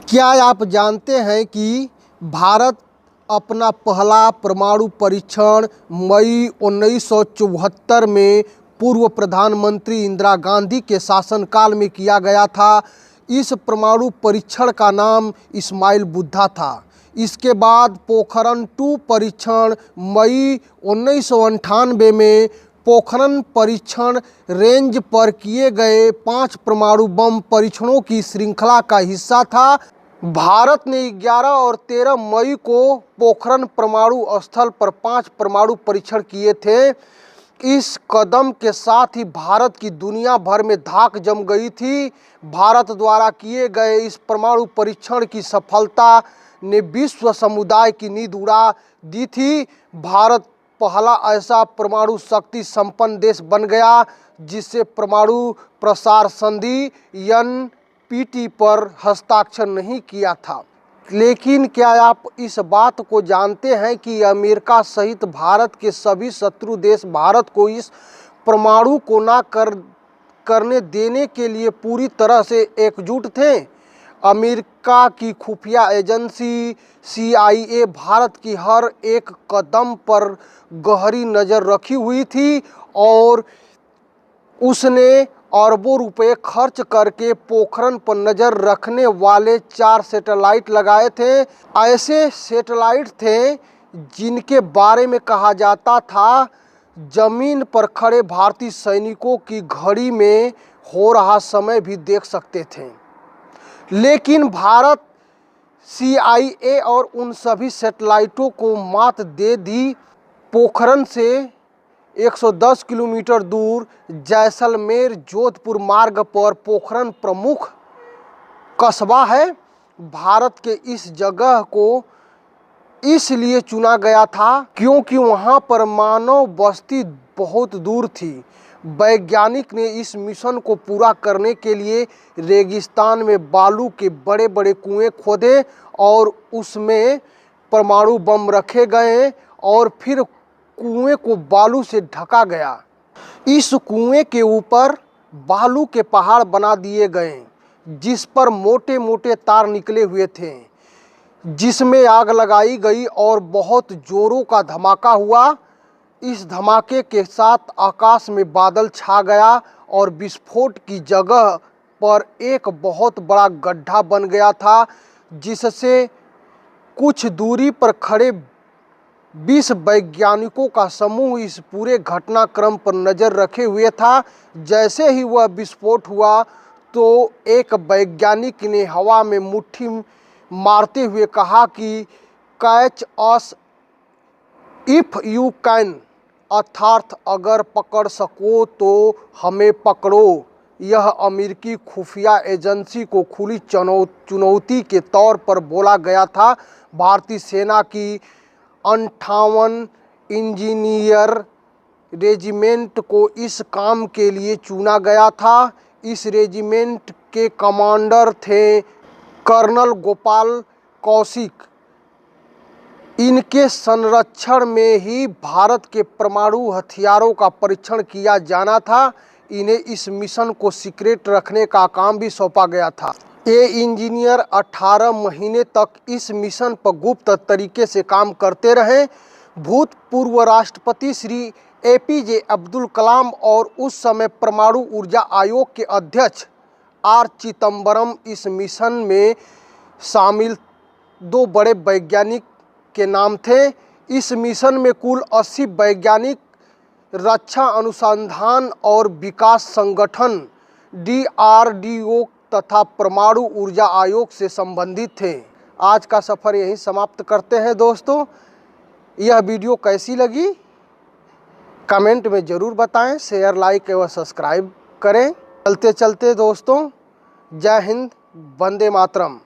क्या आप जानते हैं कि भारत अपना पहला परमाणु परीक्षण मई 1974 में पूर्व प्रधानमंत्री इंदिरा गांधी के शासनकाल में किया गया था। इस परमाणु परीक्षण का नाम इस्माइल बुद्धा था। इसके बाद पोखरण 2 परीक्षण मई 1998 में पोखरण परीक्षण रेंज पर किए गए 5 परमाणु बम परीक्षणों की श्रृंखला का हिस्सा था। भारत ने 11 और 13 मई को पोखरण परमाणु स्थल पर 5 परमाणु परीक्षण किए थे। इस कदम के साथ ही भारत की दुनिया भर में धाक जम गई थी। भारत द्वारा किए गए इस परमाणु परीक्षण की सफलता ने विश्व समुदाय की नींद उड़ा दी थी। भारत पहला ऐसा परमाणु शक्ति संपन्न देश बन गया जिससे परमाणु प्रसार संधि NPT पर हस्ताक्षर नहीं किया था। लेकिन क्या आप इस बात को जानते हैं कि अमेरिका सहित भारत के सभी शत्रु देश भारत को इस परमाणु को करने देने के लिए पूरी तरह से एकजुट थे। अमेरिका की खुफिया एजेंसी CIA भारत की हर एक कदम पर गहरी नज़र रखी हुई थी और उसने अरबों रुपए खर्च करके पोखरण पर नज़र रखने वाले 4 सैटेलाइट लगाए थे। ऐसे सैटेलाइट थे जिनके बारे में कहा जाता था जमीन पर खड़े भारतीय सैनिकों की घड़ी में हो रहा समय भी देख सकते थे। लेकिन भारत CIA और उन सभी सैटेलाइटों को मात दे दी। पोखरण से 110 किलोमीटर दूर जैसलमेर जोधपुर मार्ग पर पोखरण प्रमुख कस्बा है। भारत के इस जगह को इसलिए चुना गया था क्योंकि वहां पर मानव बस्ती बहुत दूर थी। वैज्ञानिक ने इस मिशन को पूरा करने के लिए रेगिस्तान में बालू के बड़े बड़े कुएं खोदे और उसमें परमाणु बम रखे गए और फिर कुएं को बालू से ढका गया। इस कुएं के ऊपर बालू के पहाड़ बना दिए गए जिस पर मोटे मोटे तार निकले हुए थे, जिसमें आग लगाई गई और बहुत जोरों का धमाका हुआ। इस धमाके के साथ आकाश में बादल छा गया और विस्फोट की जगह पर एक बहुत बड़ा गड्ढा बन गया था जिससे कुछ दूरी पर खड़े 20 वैज्ञानिकों का समूह इस पूरे घटनाक्रम पर नज़र रखे हुए था। जैसे ही वह विस्फोट हुआ तो एक वैज्ञानिक ने हवा में मुट्ठी मारते हुए कहा कि catch us if you can, अर्थात अगर पकड़ सको तो हमें पकड़ो। यह अमेरिकी खुफिया एजेंसी को खुली चुनौती के तौर पर बोला गया था। भारतीय सेना की 58 इंजीनियर रेजिमेंट को इस काम के लिए चुना गया था। इस रेजिमेंट के कमांडर थे कर्नल गोपाल कौशिक। इनके संरक्षण में ही भारत के परमाणु हथियारों का परीक्षण किया जाना था। इन्हें इस मिशन को सीक्रेट रखने का काम भी सौंपा गया था। ये इंजीनियर 18 महीने तक इस मिशन पर गुप्त तरीके से काम करते रहे। भूतपूर्व राष्ट्रपति श्री APJ अब्दुल कलाम और उस समय परमाणु ऊर्जा आयोग के अध्यक्ष R चिदम्बरम इस मिशन में शामिल 2 बड़े वैज्ञानिक के नाम थे। इस मिशन में कुल 80 वैज्ञानिक रक्षा अनुसंधान और विकास संगठन DRDO तथा परमाणु ऊर्जा आयोग से संबंधित थे। आज का सफ़र यहीं समाप्त करते हैं दोस्तों। यह वीडियो कैसी लगी कमेंट में ज़रूर बताएं, शेयर लाइक एवं सब्सक्राइब करें। चलते चलते दोस्तों, जय हिंद, वंदे मातरम।